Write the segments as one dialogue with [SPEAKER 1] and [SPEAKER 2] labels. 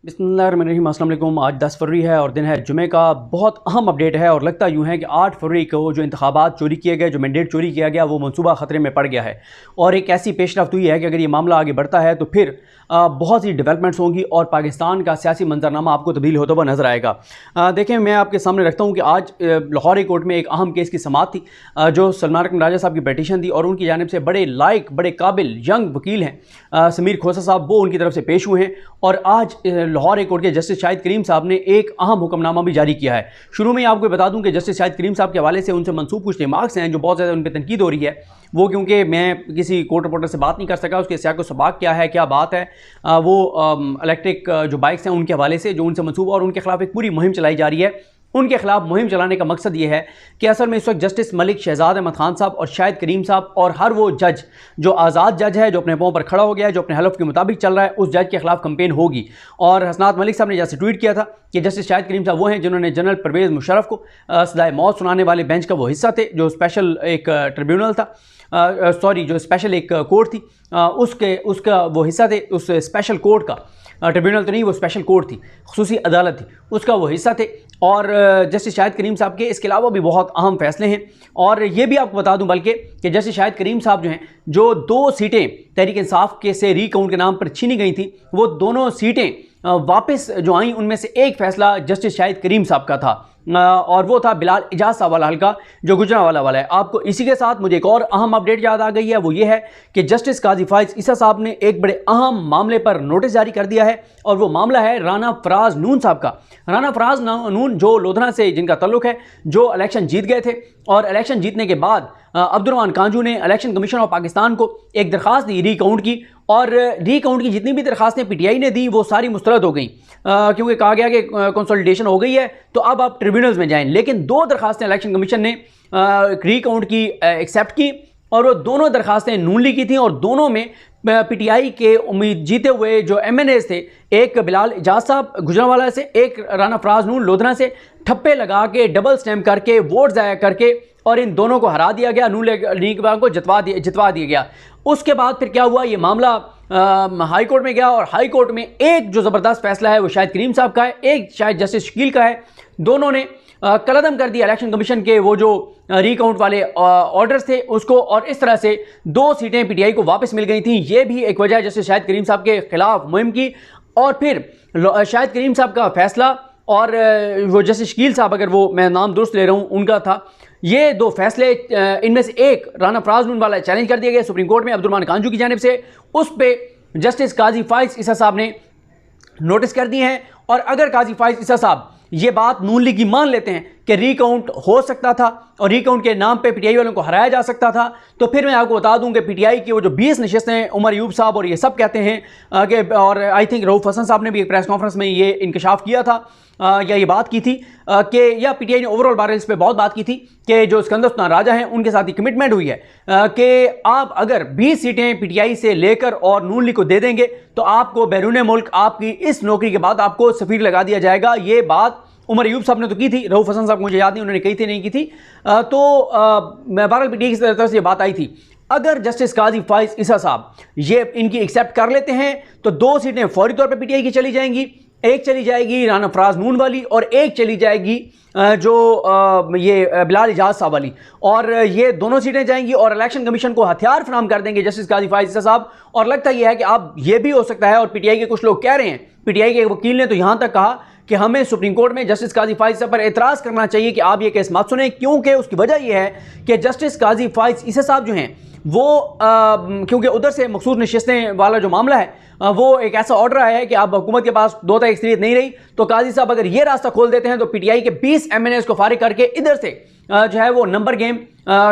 [SPEAKER 1] बिस्मिल्लाहिर्रहमानिर्रहीम। अस्सलाम वालेकुम। आज 10 फरवरी है और दिन है जुमे का। बहुत अहम अपडेट है और लगता यूँ है कि 8 फरवरी को जो इंतखाबात चोरी किए गए, जो मैंडेट चोरी किया गया, वो मनसूबा ख़तरे में पड़ गया है। और एक ऐसी पेशरफ्त हुई है कि अगर ये मामला आगे बढ़ता है तो फिर बहुत सी डेवलपमेंट्स होंगी और पाकिस्तान का सियासी मंजरनामा आपको तब्दील होता हुआ नज़र आएगा। देखें, मैं आपके सामने रखता हूँ कि आज लाहौर हाई कोर्ट में एक अहम केस की समाअत थी, जो सलमान अकरम राजा साहब की पिटीशन थी और उनकी जानिब से बड़े लायक, बड़े काबिल यंग वकील हैं समीर खोसा साहब, वो उनकी तरफ से पेश हुए हैं। और आज लाहौर हाई कोर्ट के जस्टिस शाहिद करीम साहब ने एक अहम हुक्मनामा भी जारी किया है। शुरू में आपको बता दूं कि जस्टिस शाहिद करीम साहब के हवाले से उनसे मंसूब कुछ रिमार्क्स हैं जो बहुत ज़्यादा उन पर तनकीद हो रही है। वो क्योंकि मैं किसी कोर्ट रिपोर्टर से बात नहीं कर सका, उसके सियाक़ो सबाक़ क्या है, क्या बात है, वो इलेक्ट्रिक जो बाइक्स हैं उनके हवाले से जो उनसे मंसूब और उनके खिलाफ एक पूरी मुहिम चलाई जा रही है। उनके खिलाफ मुहिम चलाने का मकसद ये है कि असल में इस वक्त जस्टिस मलिक शहजाद अहमद खान साहब और शाहिद करीम साहब और हर वो जज जो आज़ाद जज है, जो अपने पाँव पर खड़ा हो गया है, जो अपने हलफ के मुताबिक चल रहा है, उस जज के खिलाफ कंपेन होगी। और हसनात मलिक साहब ने जैसे ट्वीट किया था कि जस्टिस शाहिद करीम साहब वो हैं जिन्होंने जनरल परवेज़ मुशर्रफ को सज़ाए मौत सुनाने वाले बेंच का वो हिस्सा थे, जो स्पेशल एक ट्रिब्यूनल था, जो स्पेशल एक कोर्ट थी, उसका वो हिस्सा थे, उस स्पेशल कोर्ट का, ट्रिब्यूनल तो नहीं, वो स्पेशल कोर्ट थी, खुसूसी अदालत थी, उसका वो हिस्सा थे। और जस्टिस शाहिद करीम साहब के इसके अलावा भी बहुत अहम फैसले हैं। और ये भी आपको बता दूं बल्कि कि जस्टिस शाहिद करीम साहब जो हैं, जो 2 सीटें तहरीक इंसाफ के से रीकाउंट के नाम पर छीनी गई थी, वो दोनों सीटें वापस जो आई, उनमें से एक फ़ैसला जस्टिस शाहिद करीम साहब का था और वो था बिलाल इजाज साहब वाला हल्का जो गुजरांवाला वाला है। आपको इसी के साथ मुझे एक और अहम अपडेट याद आ गई है, वो ये है कि जस्टिस काजी फाइज ईसा साहब ने एक बड़े अहम मामले पर नोटिस जारी कर दिया है और वो मामला है राना फराज नून साहब का। राना फराज नून जो लोधना से जिनका तल्लुक है, जो इलेक्शन जीत गए थे और इलेक्शन जीतने के बाद अब्दुर्रहमान कांजू ने इलेक्शन कमीशन ऑफ पाकिस्तान को एक दरख्वास्त दी रीकाउंट की, और रीकाउंट की जितनी भी दरख्वास्तें पीटीआई ने दी वो सारी मुस्तरद हो गई, क्योंकि कहा गया कि कंसोलिडेशन हो गई है तो अब आप ट्रिब्यूनल्स में जाएं। लेकिन 2 दरख्वास्तें इलेक्शन कमीशन ने रीकाउंट की एक्सेप्ट की और वो दोनों दरख्वास्तें नून लीग की थी और दोनों में पीटीआई के उम्मीद जीते हुए जो एमएनएस थे, एक बिलाल इजाज साहब गुजरांवाला से, एक राना फराज नून लोधना से, ठप्पे लगा के डबल स्टैम्प करके वोट ज़ाया करके और इन दोनों को हरा दिया गया, नून लीग को जितवा दिया गया। उसके बाद फिर क्या हुआ, ये मामला हाई कोर्ट में गया और हाई कोर्ट में एक जो ज़बरदस्त फैसला है वो शाहिद करीम साहब का है, एक शायद जस्टिस शकील का है। दोनों ने कलअदम कर दिया इलेक्शन कमीशन के वो जो रीकाउंट वाले ऑर्डर्स थे उसको, और इस तरह से 2 सीटें पीटीआई को वापस मिल गई थी। ये भी एक वजह जैसे शाहिद करीम साहब के खिलाफ मुहिम की। और फिर शाहिद करीम साहब का फैसला और वो जस्टिस शकील साहब, अगर वो मैं नाम दुरुस्त ले रहा हूँ, उनका था, ये 2 फैसले, इनमें से एक राना फराज नून वाला चैलेंज कर दिया गया सुप्रीम कोर्ट में अब्दुर्रहमान कांजू की जानिब से। उस पर जस्टिस काजी फाइज ईसा साहब ने नोटिस कर दिए हैं। और अगर काजी फाइज ईसा साहब ये बात नून लीग की मान लेते हैं कि रीकाउंट हो सकता था और रीकाउंट के नाम पे पीटीआई वालों को हराया जा सकता था, तो फिर मैं आपको बता दूं कि पीटीआई की वो जो 20 नशिस्तें उमर अयूब साहब और ये सब कहते हैं कि, और आई थिंक रऊफ हसन साहब ने भी एक प्रेस कॉन्फ्रेंस में ये इंकशाफ किया था या ये बात की थी कि, या पीटीआई ने ओवरऑल बार इस पर बहुत बात की थी कि जो सिकंदर सुल्तान राजा हैं उनके साथ ही कमिटमेंट हुई है कि आप अगर 20 सीटें पीटीआई से लेकर और नून लीग को दे देंगे तो आपको बैरून मुल्क आपकी इस नौकरी के बाद आपको सफीर लगा दिया जाएगा। ये बात उमर अयूब साहब ने तो की थी, रऊफ हसन साहब मुझे याद नहीं उन्होंने कही थी नहीं की थी, बहरहाल पीटीआई की तरफ से ये बात आई थी। अगर जस्टिस काजी फाइज ईसा साहब ये इनकी एक्सेप्ट कर लेते हैं तो 2 सीटें फौरी तौर पे पीटीआई की चली जाएंगी, एक चली जाएगी राना फराज नून वाली और एक चली जाएगी ये बिलाल इजाज साहब वाली, और ये दोनों सीटें जाएंगी और इलेक्शन कमीशन को हथियार फराहम कर देंगे जस्टिस काजी फाइज ईसा साहब। और लगता यह है कि अब ये भी हो सकता है, और पीटीआई के कुछ लोग कह रहे हैं, पीटीआई के वकील ने तो यहां तक कहा कि हमें सुप्रीम कोर्ट में जस्टिस काजी फाइज साहब पर एतराज़ करना चाहिए कि आप ये केस मत सुने, क्योंकि उसकी वजह यह है कि जस्टिस काजी फाइज ईसा साहब जो हैं वो क्योंकि उधर से मखसूस नशिस्तें वाला जो मामला है वो एक ऐसा ऑर्डर आया है कि अब हुकूमत के पास 2 तरह एक्सरीत नहीं रही, तो काजी साहब अगर ये रास्ता खोल देते हैं तो पीटीआई के 20 एमएनएस को फारिग करके इधर से जो है वो नंबर गेम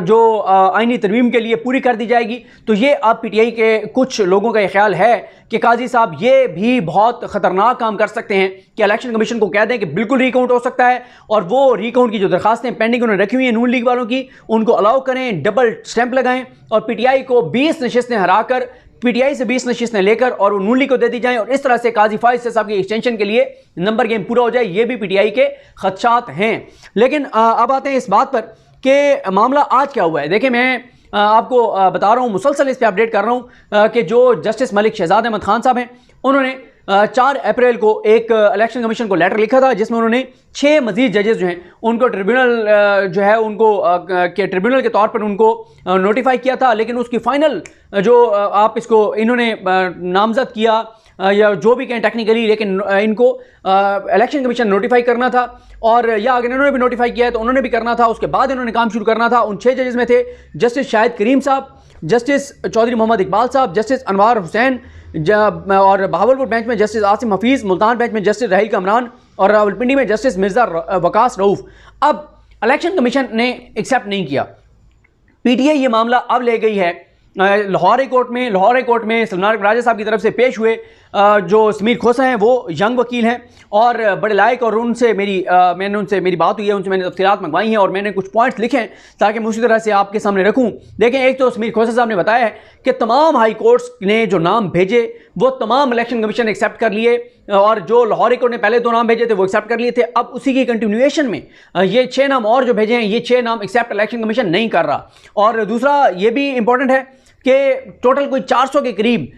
[SPEAKER 1] जो आईनी तरमीम के लिए पूरी कर दी जाएगी। तो ये अब पीटीआई के कुछ लोगों का ये ख्याल है कि काजी साहब ये भी बहुत ख़तरनाक काम कर सकते हैं कि इलेक्शन कमीशन को कह दें कि बिल्कुल रिकाउंट हो सकता है और वो रिकाउंट की जो दरखास्तें पेंडिंग उन्होंने रखी हुई हैं नून लीग वालों की, उनको अलाउ करें, डबल स्टैंप लगाएं और पीटीआई को 20 नशिस्तें हराकर, पीटीआई से 20 नशिस्तें लेकर और नून लीग को दे दी जाएं और इस तरह से काजी फाइज साहब की एक्सटेंशन के लिए नंबर गेम पूरा हो जाए। ये भी पीटीआई के खदशात हैं। लेकिन अब आते हैं इस बात पर कि मामला आज क्या हुआ है। देखिए, मैं आपको बता रहा हूँ, मुसलसल इस पर अपडेट कर रहा हूँ कि जो जस्टिस मलिक शहजाद अहमद खान साहब हैं उन्होंने 4 अप्रैल को एक इलेक्शन कमीशन को लेटर लिखा था जिसमें उन्होंने 6 मजीद जजेस जो हैं उनको ट्रिब्यूनल जो है उनको के ट्रिब्यूनल के तौर पर उनको नोटिफाई किया था, लेकिन उसकी फाइनल जो आप इसको इन्होंने नामजद किया या जो भी कहें टेक्निकली, लेकिन इनको इलेक्शन कमीशन नोटिफाई करना था और या अगर इन्होंने भी नोटिफाई किया है तो उन्होंने भी करना था, उसके बाद इन्होंने काम शुरू करना था। उन 6 जजेस में थे जस्टिस शाहिद करीम साहब, जस्टिस चौधरी मोहम्मद इकबाल साहब, जस्टिस अनवार हुसैन और बहावलपुर बेंच में जस्टिस आसिम हफीज़, मुल्तान बेंच में जस्टिस राहील कमरान और रावलपिंडी में जस्टिस मिर्ज़ा वकास रऊफ़। अब इलेक्शन कमीशन ने एक्सेप्ट नहीं किया। पीटीआई ये मामला अब ले गई है लाहौर हाई कोर्ट में सलमान राजा साहब की तरफ से पेश हुए जो समीर खोसा हैं, वो यंग वकील हैं और बड़े लायक, और उनसे मैंने उनसे मेरी बात हुई है, उनसे मैंने तफसीलात मंगवाई हैं और मैंने कुछ पॉइंट्स लिखे हैं ताकि मैं उसी तरह से आपके सामने रखूं। देखें, एक तो समीर खोसा साहब ने बताया है कि तमाम हाई कोर्ट्स ने जो नाम भेजे वो तमाम इलेक्शन कमीशन ने एक्सेप्ट कर लिए और जो लाहौर हाई कोर्ट ने पहले 2 नाम भेजे थे वो एक्सेप्ट कर लिए थे। अब उसी की कंटिन्यूएशन में ये 6 नाम और जो भेजे हैं, ये 6 नाम एक्सेप्ट इलेक्शन कमीशन नहीं कर रहा। और दूसरा ये भी इंपॉर्टेंट है कि टोटल कोई 400 के करीब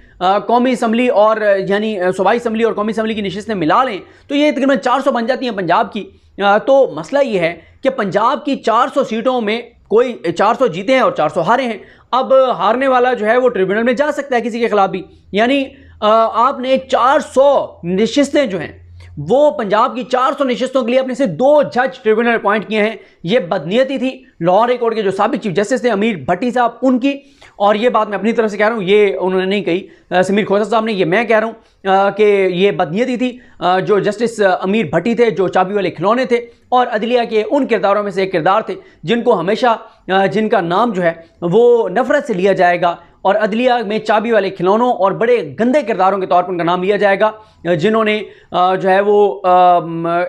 [SPEAKER 1] कौमी असम्बली और यानी सूबाई असम्बली और कौमी असम्बली की नशिस्तें मिला लें तो ये तकरीबन 400 बन जाती हैं पंजाब की। तो मसला ये है कि पंजाब की 400 सीटों में कोई 400 जीते हैं और 400 हारे हैं। अब हारने वाला जो है वो ट्रिब्यूनल में जा सकता है किसी के खिलाफ भी, यानी आपने 400 नशिस्तें जो हैं वो पंजाब की 400 नशिस्तों के लिए अपने से 2 जज ट्रिब्यूनल अपॉइंट किए हैं। ये बदनीयती थी लाहौर हाई कोर्ट के जो साबिक चीफ जस्टिस थे अमीर भट्टी साहब उनकी, और ये बात मैं अपनी तरफ से कह रहा हूँ, ये उन्होंने नहीं कही समीर खोसा साहब ने, ये मैं कह रहा हूँ कि ये बदनीयती थी। जो जस्टिस अमीर भट्टी थे जो चाबी वाले खिलौने थे और अदलिया के उन किरदारों में से एक किरदार थे जिनको हमेशा जिनका नाम जो है वो नफरत से लिया जाएगा और अदलिया में चाबी वाले खिलौनों और बड़े गंदे किरदारों के तौर पर उनका नाम लिया जाएगा, जिन्होंने जो है वो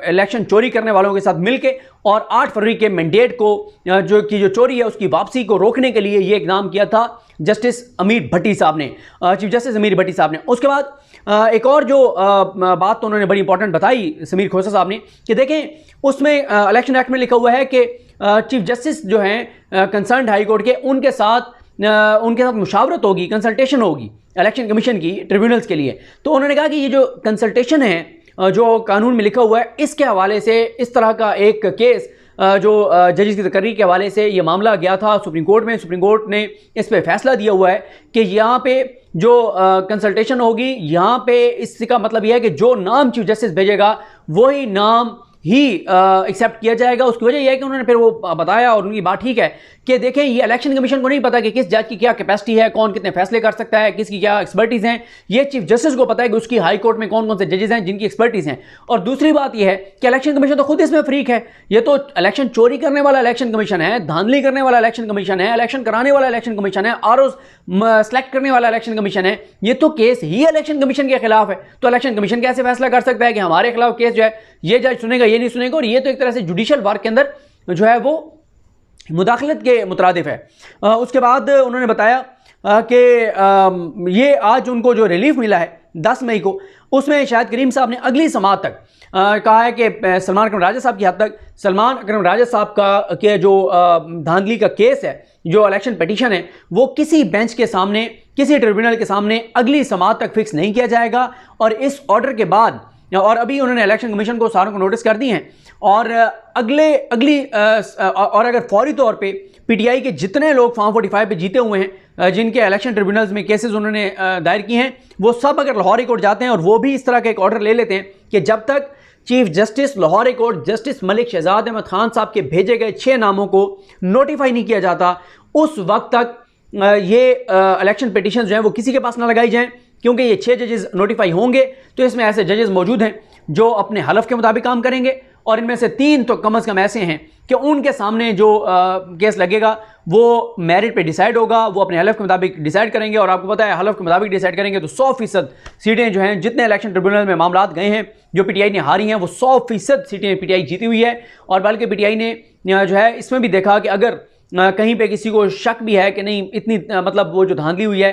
[SPEAKER 1] इलेक्शन चोरी करने वालों के साथ मिलके और 8 फरवरी के मैंडेट को जो चोरी है उसकी वापसी को रोकने के लिए ये इकदाम किया था जस्टिस अमीर भट्टी साहब ने, चीफ जस्टिस अमीर भट्टी साहब ने। उसके बाद एक और जो बात तो उन्होंने बड़ी इंपॉर्टेंट बताई समीर खोसा साहब ने कि देखें उसमें इलेक्शन एक्ट में लिखा हुआ है कि चीफ जस्टिस जो हैं कंसर्न्ड हाई कोर्ट के उनके साथ मुशावरत होगी, कंसल्टेशन होगी इलेक्शन कमीशन की ट्रिब्यूनल्स के लिए। तो उन्होंने कहा कि ये जो कंसल्टेशन है जो कानून में लिखा हुआ है इसके हवाले से इस तरह का एक केस जो जजेस की तकरीर के हवाले से ये मामला गया था सुप्रीम कोर्ट में। सुप्रीम कोर्ट ने इस पर फैसला दिया हुआ है कि यहाँ पे जो कंसल्टेशन होगी यहाँ पे इसका मतलब यह है कि जो नाम चीफ जस्टिस भेजेगा वही नाम ही एक्सेप्ट किया जाएगा। उसकी वजह यह है कि उन्होंने फिर वो बताया और उनकी बात ठीक है कि देखें ये इलेक्शन कमीशन को नहीं पता कि किस जज की क्या कैपेसिटी है, कौन कितने फैसले कर सकता है, किसकी क्या एक्सपर्टीज़ हैं। ये चीफ जस्टिस को पता है कि उसकी हाई कोर्ट में कौन कौन से जजेस हैं जिनकी एक्सपर्टीज़ हैं। और दूसरी बात यह है कि इलेक्शन कमीशन तो खुद इसमें फ्रीक है। ये तो इलेक्शन चोरी करने वाला इलेक्शन कमीशन है, धांधली करने वाला इलेक्शन कमीशन है, इलेक्शन कराने वाला इलेक्शन कमीशन है, आरओ सेलेक्ट करने वाला इलेक्शन कमीशन है। ये तो केस ही इलेक्शन कमीशन के खिलाफ है। तो इलेक्शन कमीशन कैसे फैसला कर सकता है कि हमारे खिलाफ केस जो है ये जज सुनेगा ये नहीं सुनेगा। और ये तो एक तरह से जुडिशल वर्क के अंदर जो है वो मुदाखलत के मुतरादिफ है। उसके बाद उन्होंने बताया कि ये आज उनको जो रिलीफ मिला है 10 मई को, उसमें शाहिद करीम साहब ने अगली समाअत तक कहा है कि सलमान अकरम राजा साहब की हद तक सलमान अकरम राजा साहब का के जो धांधली का केस है, जो इलेक्शन पिटीशन है, वो किसी बेंच के सामने किसी ट्रिब्यूनल के सामने अगली समाअत तक फिक्स नहीं किया जाएगा। और इस ऑर्डर के बाद और अभी उन्होंने इलेक्शन कमीशन को सारों को नोटिस कर दी हैं और और अगर फौरी तौर पे पीटीआई के जितने लोग फॉर्म 45 पे जीते हुए हैं जिनके इलेक्शन ट्रिब्यूनल्स में केसेस उन्होंने दायर किए हैं, वो सब अगर लाहौर हाई कोर्ट जाते हैं और वो भी इस तरह का एक ऑर्डर ले लेते हैं कि जब तक chief justice Lahore high court justice Malik Shahzad Ahmed Khan साहब के भेजे गए 6 नामों को नोटिफाई नहीं किया जाता, उस वक्त तक ये इलेक्शन पिटीशन जो हैं वो किसी के पास ना लगाई जाएं, क्योंकि ये 6 जजेस नोटिफाई होंगे तो इसमें ऐसे जजेस मौजूद हैं जो अपने हलफ के मुताबिक काम करेंगे और इनमें से 3 तो कम अज़ कम ऐसे हैं कि उनके सामने जो केस लगेगा वो मेरिट पे डिसाइड होगा, वो अपने हलफ के मुताबिक डिसाइड करेंगे। और आपको पता है हलफ के मुताबिक डिसाइड करेंगे तो 100% सीटें जो हैं जितने इलेक्शन ट्रिब्यूनल में मामलात गए हैं जो पीटीआई ने हारी हैं वो 100% सीटें पीटीआई जीती हुई है। और बल्कि पीटीआई ने जो है इसमें भी देखा कि अगर कहीं पे किसी को शक भी है कि नहीं इतनी मतलब वो जो धांधली हुई है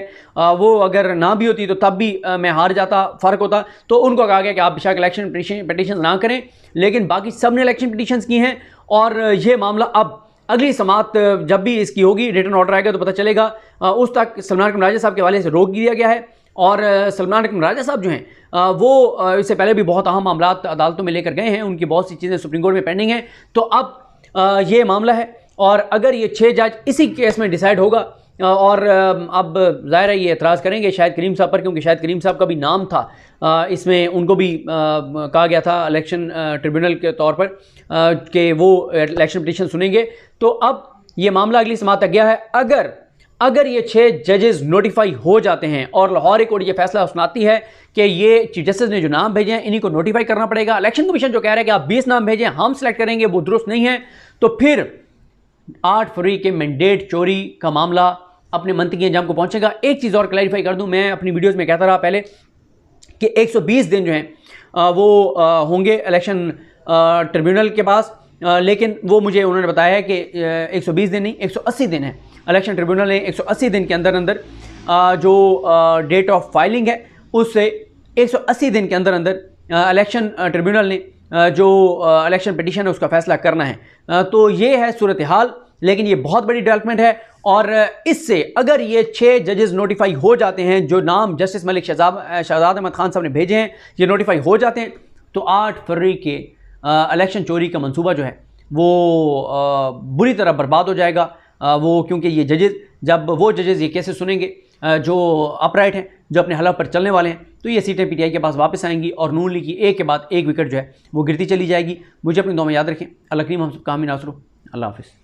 [SPEAKER 1] वो अगर ना भी होती तो तब भी मैं हार जाता, फ़र्क होता, तो उनको कहा गया कि आप बेशक इलेक्शन पिटीशन ना करें, लेकिन बाकी सब ने इलेक्शन पिटीशंस की हैं। और ये मामला अब अगली समाअत जब भी इसकी होगी रिटर्न ऑर्डर आएगा तो पता चलेगा, उस तक सलमान अकरम राजा साहब के हवाले से रोक दिया गया है और सलमान अकरम राजा साहब जो हैं वो इससे पहले भी बहुत अहम मामला अदालतों में लेकर गए हैं, उनकी बहुत सी चीज़ें सुप्रीम कोर्ट में पेंडिंग हैं। तो अब ये मामला है और अगर ये 6 जज इसी केस में डिसाइड होगा और अब ज़ाहिर है ये एतराज़ करेंगे शायद करीम साहब पर, क्योंकि शायद करीम साहब का भी नाम था इसमें, उनको भी कहा गया था इलेक्शन ट्रिब्यूनल के तौर पर कि वो इलेक्शन पिटीशन सुनेंगे। तो अब ये मामला अगली समाअत तक गया है। अगर ये 6 जजेस नोटिफाई हो जाते हैं और लाहौर हाई कोर्ट ये फैसला सुनाती है कि ये चीफ जस्टिस ने जो नाम भेजे हैं इन्हीं को नोटिफाई करना पड़ेगा, इलेक्शन कमीशन जो कह रहा है कि आप 20 नाम भेजें हम सिलेक्ट करेंगे, वो दुरुस्त नहीं है, तो फिर 8 फरवरी के मैंडेट चोरी का मामला अपने मंतकी अंजाम को पहुंचेगा। एक चीज़ और क्लैरिफाई कर दूं, मैं अपनी वीडियोज़ में कहता रहा पहले कि 120 दिन जो हैं वो होंगे इलेक्शन ट्रिब्यूनल के पास, लेकिन वो मुझे उन्होंने बताया है कि 120 दिन नहीं 180 दिन है। इलेक्शन ट्रिब्यूनल ने 180 दिन के अंदर अंदर जो डेट ऑफ फाइलिंग है उससे 180 दिन के अंदर अंदर इलेक्शन ट्रिब्यूनल ने जो इलेक्शन पिटीशन है उसका फैसला करना है। तो ये है सूरत हाल, लेकिन ये बहुत बड़ी डेवलपमेंट है और इससे अगर ये 6 जजेस नोटिफाई हो जाते हैं, जो नाम जस्टिस मलिक शहजाद अहमद खान साहब ने भेजे हैं ये नोटिफाई हो जाते हैं, तो 8 फरवरी के इलेक्शन चोरी का मंसूबा जो है वो बुरी तरह बर्बाद हो जाएगा। वो क्योंकि ये जजेस जब वो जजेस ये केसेस सुनेंगे जो अपराइट हैं, जो अपने हलफ पर चलने वाले हैं, तो ये सीटें पीटीआई के पास वापस आएंगी और नून लीग की एक के बाद एक विकेट जो है वो गिरती चली जाएगी। मुझे अपनी दुआ में याद रखें। अल्लाह करीम हम सब कामिल नासरो। अल्लाह हाफिज़।